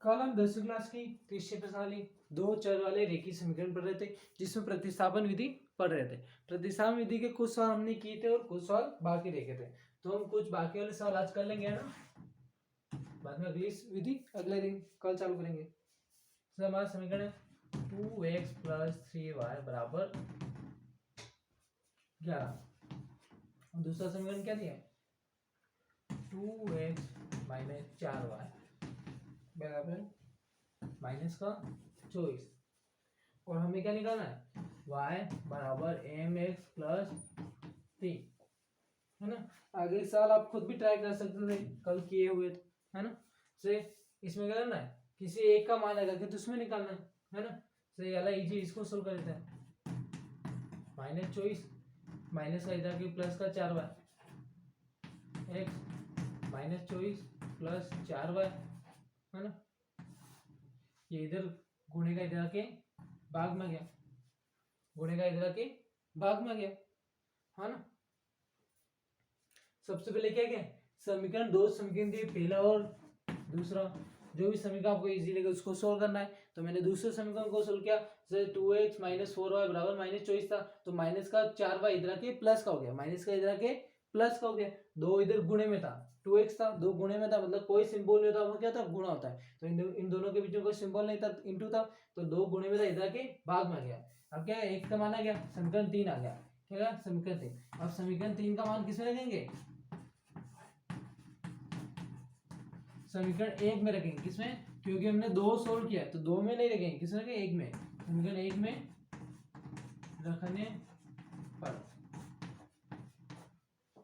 कल हम 10वीं क्लास की तीसरी प्रणाली दो चर वाले रेखीय समीकरण पढ़ रहे थे, जिसमें प्रतिस्थापन विधि पढ़ रहे थे। प्रतिस्थापन विधि के कुछ सवाल हमने किए थे और कुछ सवाल बाकी रखे थे, तो हम कुछ बाकी वाले सवाल आज कर लेंगे, है ना। बाद में अगली विधि अगले दिन कल चालू करेंगे। तो हमारा समीकरण है 2x + 3y बराबर 11। दूसरा समीकरण क्या दिया है? 2x - 4y बराबर -24। और हमें क्या निकालना है? y बराबर mx + 3, है ना। अगले साल आप खुद भी ट्राई कर सकते थे, कल किए हुए थे, है ना। से इसमें क्या करना है? किसी एक का मान लगा के तो उसमें निकालना है ना। से ये वाला इजी, इसको सोल्व कर देते हैं। -24 माइनस का इधर के प्लस का 4y x -24 + 4y, है ना। ये इधर गुणे का इधर के भाग में गया, गुणे का इधर के भाग में गया, है ना। सबसे पहले क्या क्या समीकरण, दो समीकरण दिए, पहला और दूसरा। जो भी समीकरण आपको इजी लगे उसको सोल्व करना है। तो मैंने दूसरे समीकरण को सोल्व किया, जैसे 2x - 4y बराबर -24 था, तो माइनस का 4y इधर के प्लस का हो गया, माइनस का इधर के प्लस का हो गया। दो इधर गुणे में था, 2x था, दो गुणे में था, मतलब कोई सिंबल नहीं होता, वो क्या था? गुणा होता है। तो इन दोनों के बीच में कोई सिंबल नहीं था, इंटू था, तो दो गुणे में था, इधर के भाग में गया। अब क्या एक का मान आ गया, समीकरण 3 आ गया, क्या है? समीकरण 3। अब समीकरण 3 का मान किसमें रखेंगे? समीकरण 1 में रखेंगे। किसमें? क्योंकि हमने दो सोल्व किया है, तो दो में नहीं रखेंगे, किसमें रखेंगे? 1 में। समीकरण 1 में रखने पर,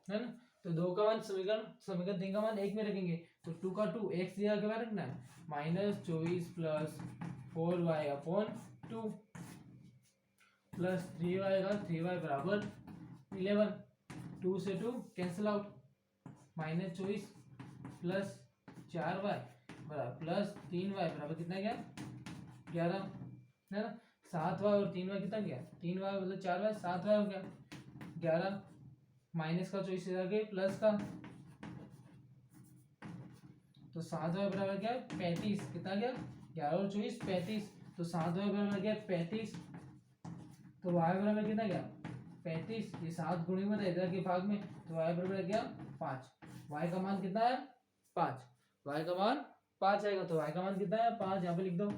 है ना। तो दो का मान समीकरण 3 का मान 1 में रखेंगे, तो 2 का 2 x दिया के बाद रखना है, -24 + 4y/2 + 3y का 3y बराबर 11। 2 से 2 कैंसिल आउट, -24 + 4y बराबर +3y बराबर कितना गया? 11, है ना। 7y और 3y कितना गया? 3y मतलब 4y, 7y हो गया 11, माइनस का 24 इधर गए प्लस का, तो 7y बराबर क्या है? 35। कितना गया? 11 और 24 35, तो 7y बराबर क्या? 35। तो y बराबर कितना गया? 35। ये 7 गुणे में था इधर के भाग में, तो y बराबर क्या? 5। y का मान कितना है? 5। y का मान 5 आएगा, तो y का मान कितना है? 5। यहाँ पे लिख दो।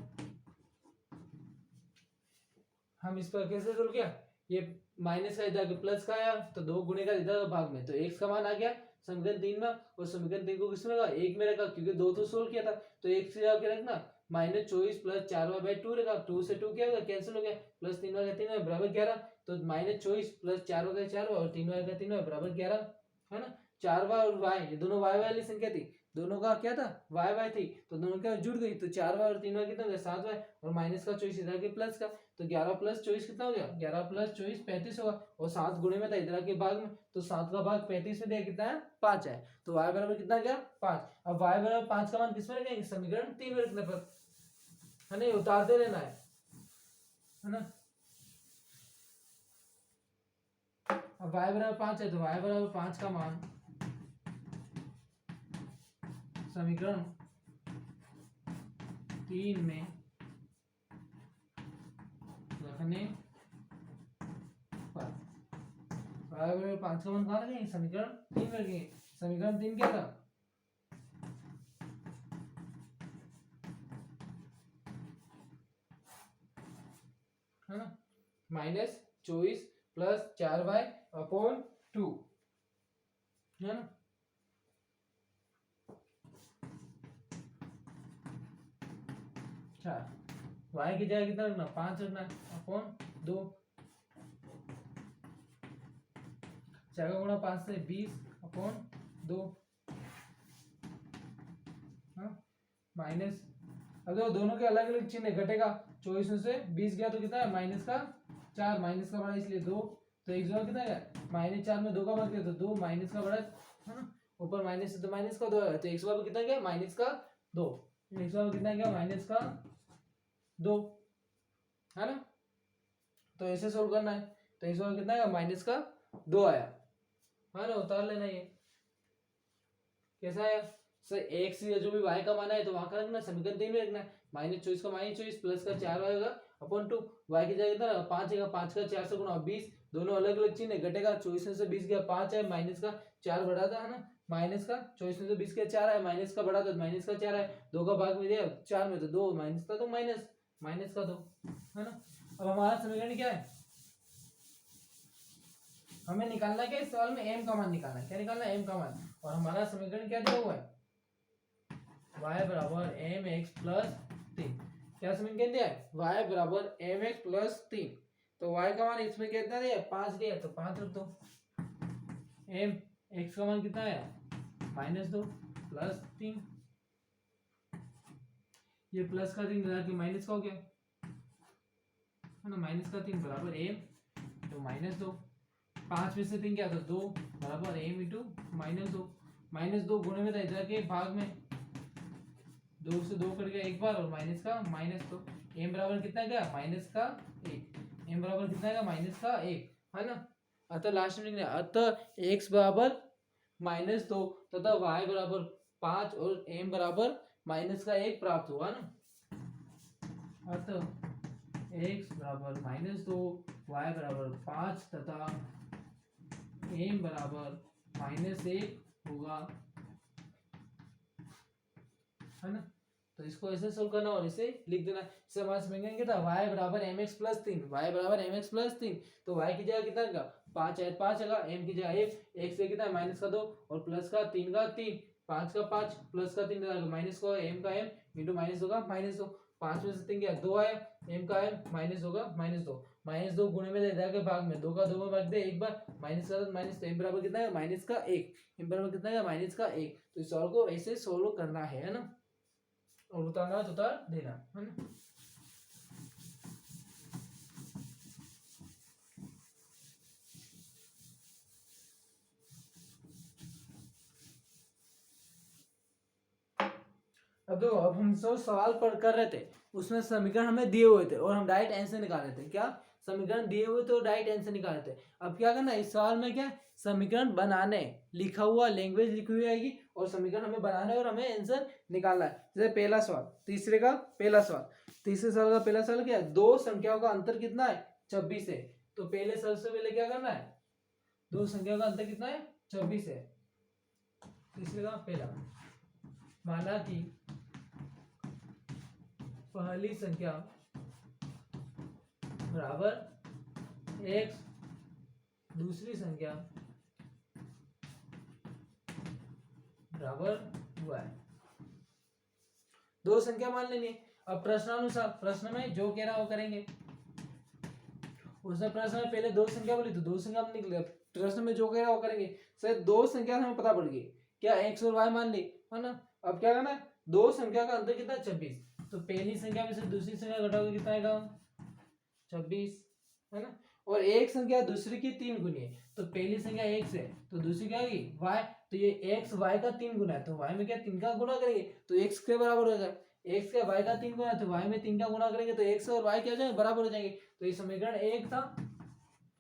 हम इस पर कैसे सोल्व किया? ये माइनस का इधर प्लस का आया, तो दो गुणे का इधर भाग में, तो x का मान आ गया समीकरण 3 में। और समीकरण 3 को किसमें रखा? 1 में रखा, क्योंकि दो तो सोल्व किया था, तो 1 से जाके रखना, -24 + 4y/2 रखा। 2 से 2 क्या हो गया? कैंसिल हो गया, +3y का 3y बराबर 11। तो -24 + 4y का 4y और 3y का 3y बराबर 11, है ना। 4y और y ये दोनों y वाली संख्या थी, दोनों का क्या था? y थी, तो दोनों क्या जुड़ गई, तो 4y और 3y कितना हो गया? 7y, और माइनस का 24 इधर के प्लस का, तो 11 + 24 कितना हो गया? 11 + 24 35 होगा, और 7 गुणे में था इधर के भाग में, तो 7 का भाग 35 में दिया कितना है? 5 है। तो y बराबर कितना गया? 5। अब y बराबर 5 का मान किसमें रखेंगे? समीकरण 3 में रखने पर, है ना, उतारते रहना है ना। अब y बराबर 5 है, तो y बराबर 5 का मान समीकरण 3 में रखने पर, y बराबर 5 का मान कहाँ रखेंगे? समीकरण 3 में रखेंगे। समीकरण 3 क्या था? है ना, -24 + 4y/2, है ना। अच्छा, y की जगह कितना रखना? 5 रखना अपॉन 2, 4 गुणा 5 से 20/2, माइनस, अब देखो दोनों के अलग अलग चिन्ह घटेगा, 24 में से 20 गया तो कितना है? -4, माइनस का बड़ा इसलिए 2, तो एक जगह कितना है? -4 में 2 का बच गया, तो 2 माइनस का बड़ा, है ना। ऊपर माइनस है तो माइनस का 2 है, तो एक जगह कितना गया? -2, एक जगह कितना गया? -2, है ना। तो ऐसे सोल्व करना है, तो एक जगह कितना है? -2 आया, है ना। उतार लेना, ये कैसा आया? सर एक्स जो भी y का माना है तो वहां का रखना, समीकरण 3 में रखना है। -24 का -24 प्लस का 4y होगा अपॉन 2, y की जगह कितना 5 है, 5 का 4 से गुणा 20, दोनों अलग अलग चिन्ह है, घटेगा 24 में से 20 गया 5 है, माइनस का 4 बढ़ा था है ना, माइनस का 24 में से 20 गया 4 है, माइनस का बढ़ा था माइनस का 4 है, 2 का भाग में दिया 4 में तो 2, माइनस का 2 माइनस का 2 है ना। अब हमारा समीकरण क्या है, हमें निकालना क्या, इस सवाल में m का मान निकालना है, क्या निकालना है m का मान, और हमारा समीकरण क्या दिया हुआ है y बराबर mx प्लस 3, क्या समीकरण दिया है y बराबर mx प्लस 3, तो y का मान इसमें कितना दिया है 5 दिया, तो 5 रख दो, m x का मान कितना है -2 प्लस 3, ये प्लस का 3 मिला के माइनस का हो गया है ना, माइनस का 3 बराबर m तो -2, 5 में से 3 क्या था 2 बराबर m इंटू -2 गुणे में था इधर के भाग में, 2 से 2 कट गया एक बार और माइनस का -2, m बराबर कितना गया -1, m बराबर कितना गया -1 है ना। अतः लास्ट में लिखना है, अतः x बराबर -2 तथा y बराबर 5 और m बराबर -1 प्राप्त हुआ ना। अतः x बराबर -2 y बराबर 5 तथा m बराबर -1 होगा है ना। तो इसको ऐसे सोल्व करना और इसे लिख देना, इससे हमारा समीकरण क्या था y बराबर mx प्लस 3, y बराबर mx प्लस 3, तो y की जगह कितना का 5 है 5 होगा, m की जगह 1, x से कितना है माइनस का 2 और प्लस का 3 का 3, 5 का 5 प्लस का 3 माइनस का m का m इंटू माइनस होगा -2, 5 में से 3 गया 2 आया, m का m माइनस होगा -2 गुणे में दे के भाग में 2 का 2 में भाग दे एक बार, माइनस का माइनस, तो m बराबर कितना है -1, m बराबर कितना है -1, तो इस सवाल को ऐसे सोल्व करना है ना, और उतारना तो उतार देना है ना। अब देखो, अब हम जो सवाल पढ़ कर रहे थे उसमें समीकरण हमें दिए हुए थे और हम डायरेक्ट आंसर निकाल रहे थे, क्या समीकरण दिए हुए थे और डायरेक्ट आंसर निकाल रहे थे। अब क्या करना है, इस सवाल में क्या समीकरण बनाने, लिखा हुआ लैंग्वेज लिखी हुई आएगी और समीकरण हमें बनाना है और हमें आंसर निकालना है। जैसे पहला सवाल, तीसरे का पहला सवाल, तीसरे सवाल का पहला सवाल क्या है, दो संख्याओं का अंतर कितना है 26 है, तो पहले सबसे पहले क्या करना है, दो संख्याओं का अंतर कितना है 26 है। तीसरे का पहला, माना कि पहली संख्या बराबर x, दूसरी संख्या बराबर y, दो संख्या मान लेनी है। अब प्रश्नानुसार, प्रश्न में जो कह रहा वो करेंगे, उसमें प्रश्न में पहले दो संख्या बोली तो दो संख्या हम निकले, प्रश्न में जो कह रहा वो करेंगे। सर दो संख्या हमें पता पड़ गई, क्या x और y मान ली है ना। अब क्या करना है, दो संख्या का अंतर कितना 26, तो पहली संख्या में से दूसरी संख्या घटाओगे कितना आएगा 26 है ना, और एक संख्या दूसरी की 3 गुनी है, तो पहली संख्या x है तो दूसरी क्या होगी y, तो ये x y का 3 गुना है, तो y में क्या 3 का गुना करेंगे तो x के बराबर हो जाएगा, x का y का 3 गुना है तो y में 3 का गुना करेंगे तो x और y क्या हो जाएंगे बराबर हो जाएंगे। तो ये समीकरण 1 था,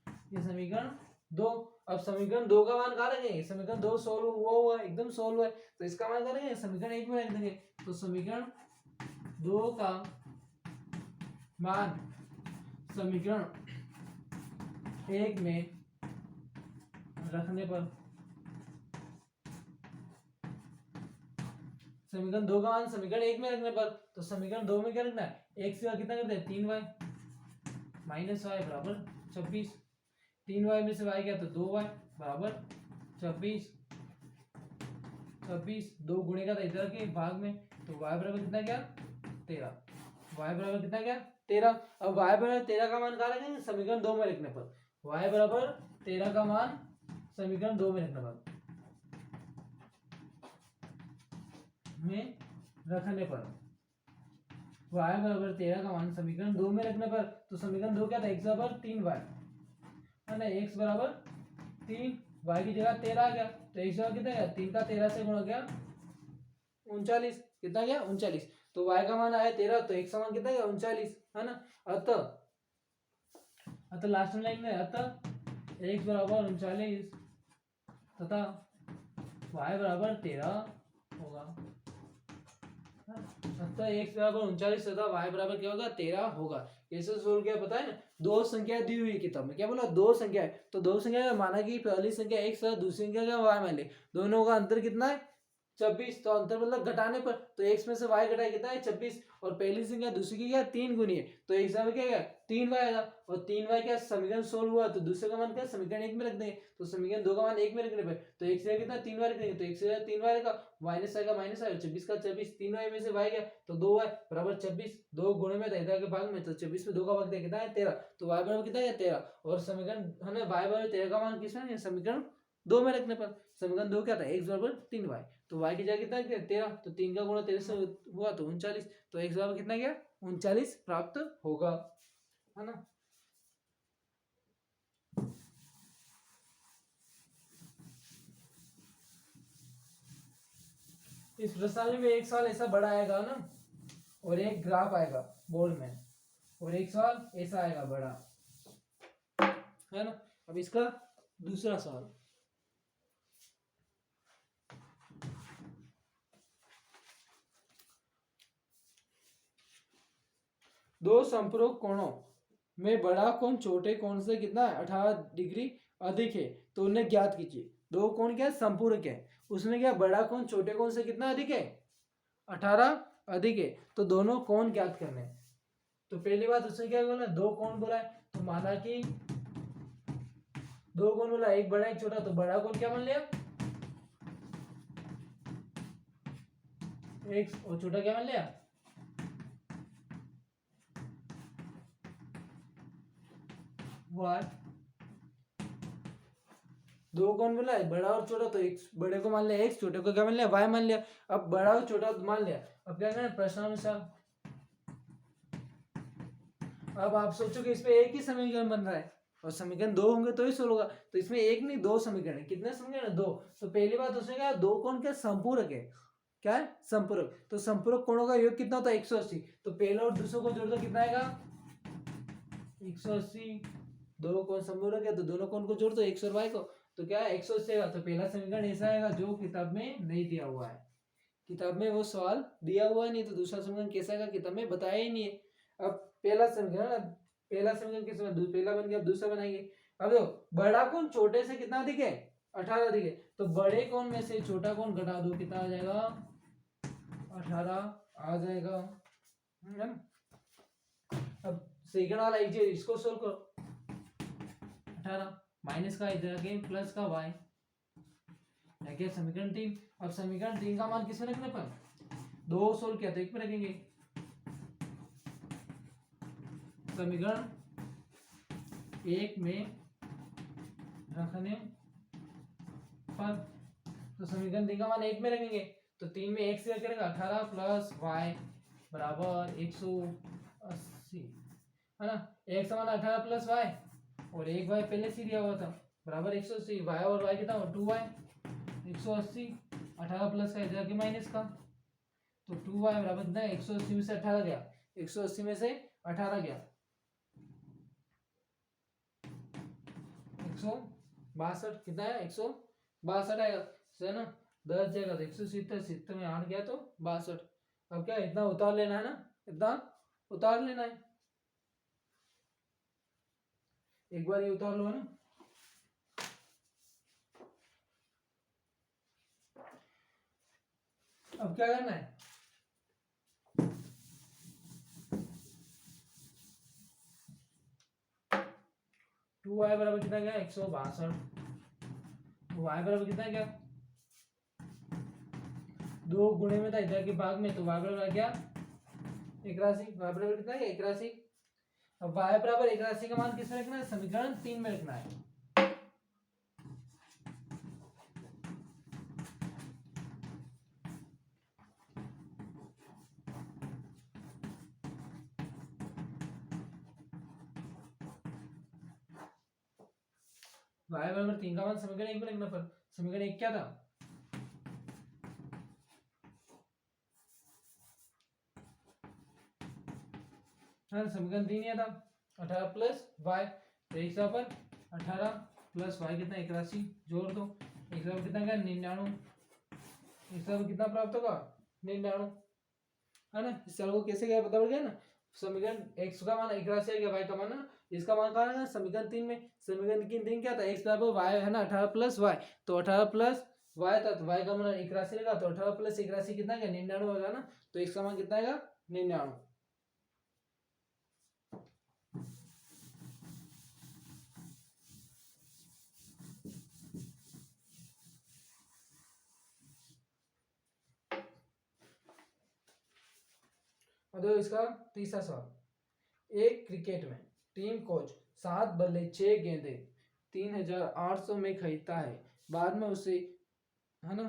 ये समीकरण 2। अब समीकरण 2 का मान कहाँ रखेंगे, समीकरण 2 सोल्व हुआ है, एकदम सोल्व है, तो इसका मान कहाँ रखेंगे समीकरण 1 में रख देंगे, तो समीकरण 2 का मान समीकरण 1 में रखने पर, समीकरण 2 का मान समीकरण 1 में रखने पर, तो समीकरण 2 में क्या रखना है, x का कितना करते हैं 3y माइनस y बराबर 26, 3y में से y गया तो 2y बराबर 26, 2 गुणे का था इधर के भाग में, तो y बराबर कितना गया 13, y बराबर कितना गया 13। अब y बराबर 13 का मान कहाँ रखेंगे समीकरण 2 में रखने पर, y बराबर 13 का मान समीकरण 2 में रखने पर, y बराबर 13 का मान समीकरण 2 में रखने पर, तो समीकरण 2 क्या था x बराबर 3y है ना, x बराबर 3, y की जगह 13 आ गया, तो x बराबर कितना गया 3 का 13 से गुणा गया 39, कितना गया 39, तो y का मान आया 13, तो x का मान कितना गया 39 है ना। अतः लास्ट में लाइन में अतः x बराबर 39 तथा y बराबर 13 होगा। इसका x बराबर 39 तथा y बराबर क्या होगा 13 होगा। कैसे सोल्व किया पता है ना, दो संख्या दी हुई है किताब में, क्या बोला दो संख्या है, तो दो संख्या का माना कि पहली संख्या x है दूसरी संख्या का y मान ले, दोनों का अंतर कितना है 26, तो अंतर मतलब घटाने पर, तो x में से y घटाए कितना है 26, और पहली संख्या दूसरी की क्या 3 गुनी है, तो x बराबर क्या है 3y आएगा, और 3y क्या समीकरण सोल्व हुआ, तो दूसरे का मान क्या समीकरण 1 में रख देंगे, तो समीकरण 2 का मान 1 में रखने पर तो x से कितना 3y रख देंगे, तो x से 3y रहेगा, माइनस आएगा माइनस आएगा 24 का 24, 3y में से y गया तो 2y बराबर 26, 2 गुणे में इधर के भाग में, तो 24 में 2 का भाग दिया कितना है 13, तो y बराबर कितना है 13, और समीकरण है ना y बराबर 13 का मान किसमें समीकरण 2 में रखने पर, समीकरण 2 क्या था x बराबर 3y, तो y की जगह कितना है 13, तो 3 का गुणा 13 से हुआ तो 39, तो x बराबर कितना गया 39 प्राप्त होगा, है ना। इस प्रश्नावली में एक सवाल ऐसा बड़ा आएगा ना, और एक ग्राफ आएगा बोर्ड में, और एक सवाल ऐसा आएगा बड़ा, है ना। अब इसका दूसरा सवाल, दो संपूरक कोणों में बड़ा कोण छोटे कोण से कितना 18 डिग्री अधिक है, तो उन्हें ज्ञात कीजिए। दो कोण क्या संपूरक है, उसमें क्या बड़ा कोण छोटे कोण से कितना अधिक है 18 अधिक है, तो दोनों कोण ज्ञात करने हैं। तो पहली बात उसने क्या बोला दो कोण बोला है, तो माना कि दो कोण बोला एक बड़ा एक छोटा, तो बड़ा कोण क्या मान लिया x, और छोटा क्या मान लिया y। दो कौन बोला है बड़ा और छोटा, तो एक बड़े को मान लिया x, छोटे को क्या मान लिया y मान लिया। अब बड़ा और छोटा मान लिया, अब क्या करना प्रश्नानुसार, अब आप सोचो कि इसमें एक ही समीकरण बन रहा है, और समीकरण दो होंगे तो ही सोल्व होगा, तो इसमें एक नहीं दो समीकरण है, कितने समीकरण है दो, तो पहली बात उसने कहा दो कोण क्या संपूरक है, क्या है संपूरक, तो संपूरक कोणों का योग कितना होता है 180, तो पहला और दूसरे को जोड़ दो कितना आएगा 180, दो कोण संपूरक है तो दोनों कोण को जोड़ दो x और y को, तो क्या है 180 आएगा, तो पहला समीकरण ऐसा आएगा जो किताब में नहीं दिया हुआ है, किताब में वो सवाल दिया हुआ है नहीं, तो दूसरा समीकरण कैसा आएगा किताब में बताया ही नहीं है। अब पहला समीकरण किस में पहला बन गया, अब दूसरा बनाएंगे। अब देखो बड़ा कोण छोटे से कितना अधिक है 18 अधिक है, तो बड़े कोण में से छोटा कोण घटा दो कितना आ जाएगा 18 आ जाएगा। अब सेकंड वाला इसको सोल्व करो, 18 माइनस का इधर आगे प्लस का y, क्या समीकरण 3। अब समीकरण 3 का मान किसमें रखने पर, दो सोल्व किया तो एक में रखेंगे, समीकरण एक में रखने पर, तो समीकरण 3 का मान एक में रखेंगे, तो 3 में एक से करेगा 18 प्लस y बराबर 180, है ना। एक समान 18 प्लस y, और एक y पहले से दिया हुआ था बराबर 180, y और y कितना 2y 180, 18 प्लस का इधर के माइनस का, तो 2y बराबर कितना 180 में से 18 गया, 180 में से 18 गया 162, कितना है 162 आएगा, है ना 10 जाएगा तो 170, 70 में 8 गया तो 62। अब क्या इतना उतार लेना है ना, इतना उतार लेना है, एक बार ये उतार लो है ना। अब क्या करना है, टू वाई बराबर कितना गया 162, वाई बराबर कितना गया दो गुणे में था इधर के भाग में, तो वाई बराबर आ गया 81, वाई बराबर कितना है 81। अब वाई बराबर 81 का मान किसमें रखना है समीकरण 3 में रखना है, y बराबर 3 का मान समीकरण 1 में रखना, पर समीकरण 1 क्या था हाँ समीकरण 3 या था 18 प्लस y, तो एक पर 18 प्लस y कितना 81, जोड़ दो एक कितना क्या 99, एक कितना प्राप्त होगा 99, है ना। इस सवाल को कैसे क्या पता पड़ गया ना। समीकरण x का मान 81 है, y का मान इसका मान कहाँ है समीकरण 3 में। समीकरण 3 क्या था, x बराबर y है ना 18 प्लस y, तो 18 प्लस y था तो y का मान 81 लगा, तो 18 प्लस 81 कितना है 99 होगा ना, तो x का मान कितना आएगा 99। और इसका तीसरा सवाल, एक क्रिकेट में टीम कोच 7 बल्ले 6 गेंदे 3800 में खरीदता है, बाद में उसे है ना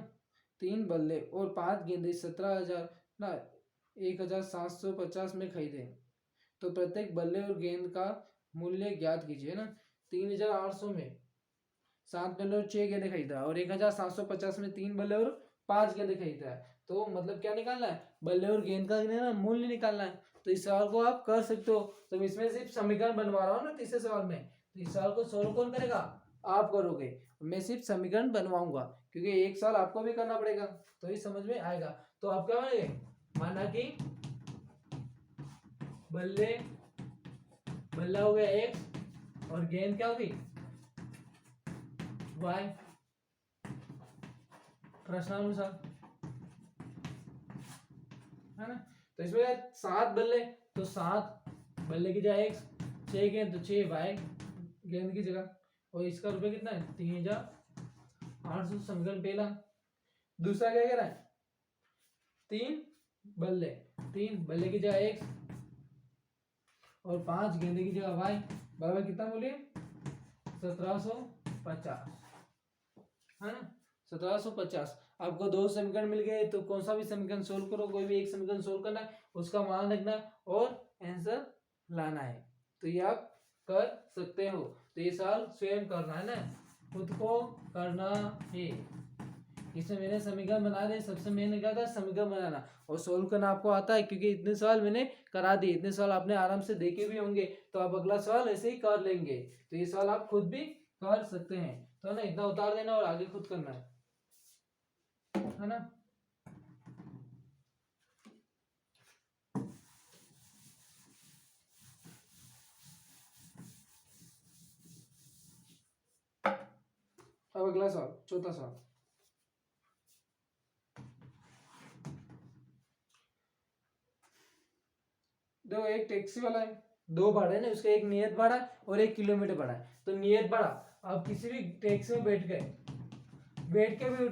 3 बल्ले और 5 गेंदे 17,000 ना 1750 में खरीदे, तो प्रत्येक बल्ले और गेंद का मूल्य ज्ञात कीजिए ना। 3800 में 7 बल्ले और 6 गेंदे खरीदा और 1750 में 3 बल्ले और 5 गेंदे खरीदा है, तो मतलब क्या निकालना है, बल्ले और गेंद का ना मूल्य निकालना है। तो इस सवाल को आप कर सकते हो, तो मैं इसमें सिर्फ समीकरण बनवा रहा हूँ ना तीसरे सवाल में, तो इस सवाल को सोल्व कौन करेगा, आप करोगे, मैं सिर्फ समीकरण बनवाऊंगा, क्योंकि एक साल आपको भी करना पड़ेगा, तो ये समझ में आएगा। तो आप क्या मानेंगे, माना कि बल्ला हो गया x और गेंद क्या होगी y, प्रश्नानुसार, है ना। तो इसमें 7 बल्ले, तो 7 बल्ले की जगह x, 6 गेंद तो 6 y गेंद की जगह, और इसका रुपये कितना है 3800, समीकरण पहला। दूसरा क्या कह रहा है, 3 बल्ले की जगह x और 5 गेंदे की जगह y बराबर कितना बोलिए 1750, है ना 1750। आपको 2 समीकरण मिल गए, तो कौन सा भी समीकरण सोल्व करो, कोई भी एक समीकरण सोल्व करना है, उसका मान रखना और आंसर लाना है, तो ये आप कर सकते हो। तो ये सवाल स्वयं करना है ना, खुद को करना है। इसमें मैंने समीकरण बना दिए, सबसे मेन क्या था समीकरण बनाना, और सोल्व करना आपको आता है, क्योंकि इतने सवाल मैंने करा दिए, इतने सवाल आपने आराम से देखे भी होंगे, तो आप अगला सवाल ऐसे ही कर लेंगे। तो ये सवाल आप खुद भी कर सकते हैं, तो ना इतना उतार देना और आगे खुद करना है ना। अब अगला सवाल, चौथा सवाल, देखो एक टैक्सी वाला है, 2 भाड़े ना, उसका एक नियत भाड़ा और एक किलोमीटर भाड़ा है। तो नियत भाड़ा, आप किसी भी टैक्सी में बैठ के भी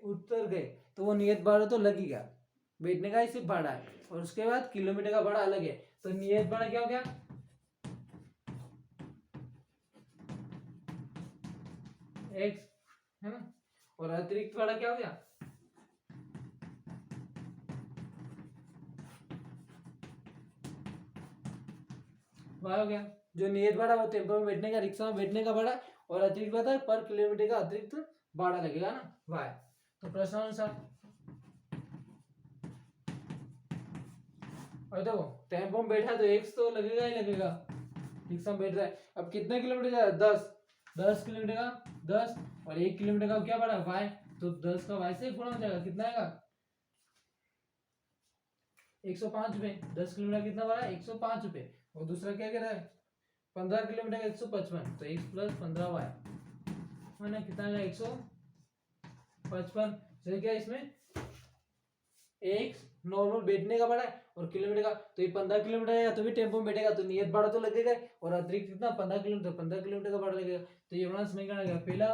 उतर गए, तो वो नियत भाड़ा तो लगेगा, बैठने का ही सिर्फ भाड़ा है, और उसके बाद किलोमीटर का भाड़ा अलग है। तो नियत भाड़ा क्या हो गया x, है ना, और अतिरिक्त भाड़ा क्या हो गया y हो गया। जो नियत भाड़ा वो टेम्पो में बैठने का, रिक्शा में बैठने का भाड़ा, और अतिरिक्त भाड़ा पर किलोमीटर का अतिरिक्त भाड़ा लगेगा ना y। तो प्रश्नानुसार, और देखो टेम्पो में बैठा तो x तो लगेगा ही लगेगा, रिक्शा में बैठ रहा है, अब कितने किलोमीटर जा रहा है 10 किलोमीटर का 10, और 1 किलोमीटर का क्या बढ़ा y, तो 10 का y से गुणा हो जाएगा, कितना आएगा 105 रुपए। 10 किलोमीटर कितना बढ़ा 105 रुपए। और दूसरा क्या कह रहा है 15 किलोमीटर का 155, तो x प्लस 15y है ना, कितना आएगा 155। तो क्या इसमें एक नॉर्मल बैठने का भाड़ा है और किलोमीटर का, तो ये 15 किलोमीटर है तो भी टेम्पो में बैठेगा तो नियत भाड़ा तो लगेगा, और अतिरिक्त कितना 15 किलोमीटर का भाड़ा लगेगा। तो ये बड़ा समीकरण आ गया पहला,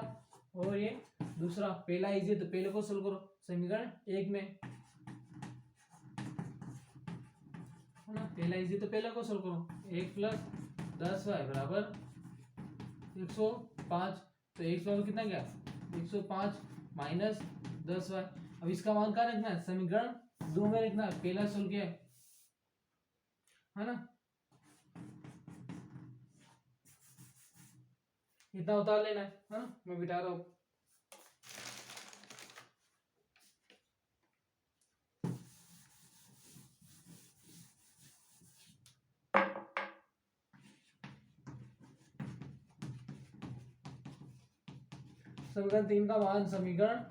और ये दूसरा। पहला इजी, तो पहले को सोल्व करो, समीकरण 1 में है ना, पहला इजी तो पहले को सोल्व करो, 1 प्लस 10y बराबर 105। तो x बराबर कितना गया 105 माइनस 10y। अब इसका मान कहाँ रखना है, समीकरण 2 में रखना है, पहला सोल्व किया है ना। इतना उतार लेना है ना, मैं बिठा रहा हूं। समीकरण 3 का मान समीकरण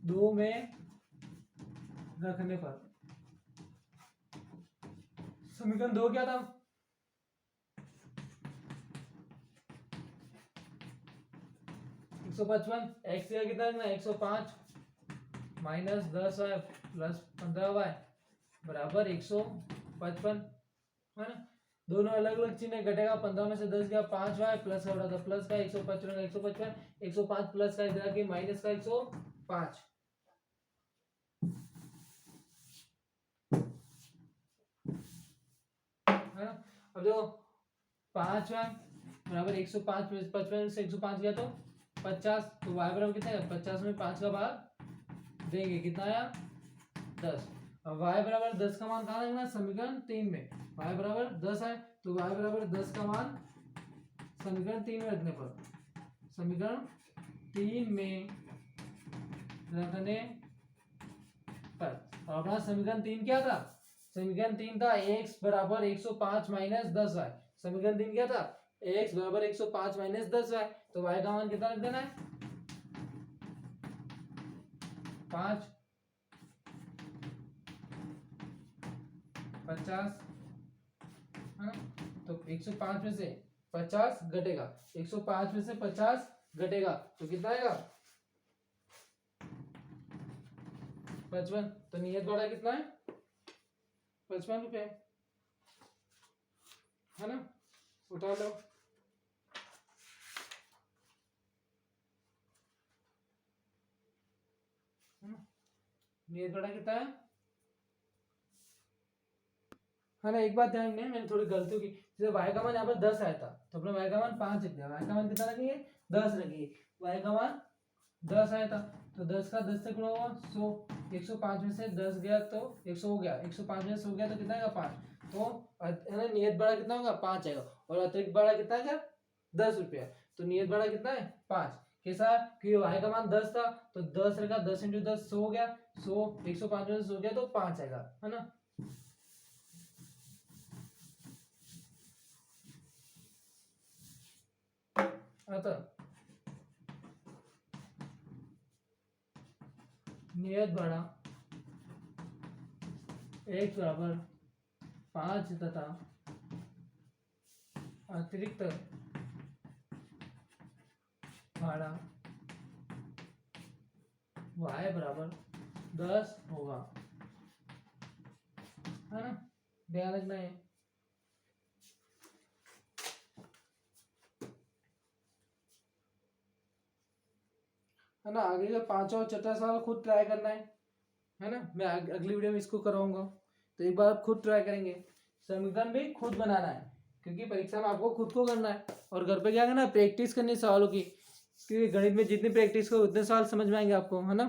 2 में रखने पर समीकरण 2 क्या था? x का कितना रखना? 105 माइनस 10y प्लस 15y बराबर 155, है ना। दोनों अलग अलग चिन्ह, घटेगा 15 में से 10 गया 5y प्लस का उड़ा था प्लस का 155 105 प्लस का इधर आके माइनस का 105, है ना। अब देखो 5y बराबर 105 में 55 से 105 गया तो 50, तो y बराबर कितना है? 50 में 5 का भाग देंगे, कितना आया? 10। अब y बराबर 10 का मान कहाँ रखना? समीकरण 3 में। y बराबर 10 है तो y बराबर 10 का मान समीकरण 3 में रखने पर, समीकरण 3 में रखने पर, और अपना समीकरण 3 क्या था? समीकरण 3 था x बराबर 105 माइनस 10y। समीकरण 3 क्या था? x बराबर 105 माइनस 10y, तो y का मान कितना रख देना है? 5 50, है ना। तो 105 में से 50 घटेगा, 105 में से 50 घटेगा तो कितना आएगा? 55। तो नियत भाड़ा कितना है? 55 रुपये, है ना। उठा लो। नियत भाड़ा कितना है ना। एक बात ध्यान में, मैंने थोड़ी गलती की, जैसे y का मान यहाँ पर 10 आया था तो अपना y का मान 5 रख दिया, y का मान कितना रखेंगे? 10 रखिए। y का मान 10 आया था तो 10 का 10 से गुणा हुआ 100, 105 में से 10 गया तो 100 हो गया, 105 में से 100 गया तो कितना आएगा? 5। तो है ना, नियत भाड़ा कितना होगा? 5 आएगा, और अतिरिक्त भाड़ा कितना आएगा? 10 रुपया। तो नियत भाड़ा कितना है? 5। कैसा? क्योंकि y का मान 10 था तो 10 रखा, 10 × 10 100 हो गया, 100 105 में से 100 गया तो 5 आएगा, है ना। अतः नियत भाड़ा x बराबर 5 तथा अतिरिक्त भाड़ा y बराबर 10 होगा, है ना। ध्यान रखना है। है ना। आगे का 5 और 6 सवाल खुद ट्राई करना है ना। मैं अगली वीडियो में इसको कराऊंगा, तो एक बार आप खुद ट्राई करेंगे। समीकरण भी खुद बनाना है, क्योंकि परीक्षा में आपको खुद को करना है, और घर पे क्या करना है? प्रैक्टिस करनी सवालों की, क्योंकि गणित में जितनी प्रैक्टिस करो उतने सवाल समझ में आएंगे आपको, है ना।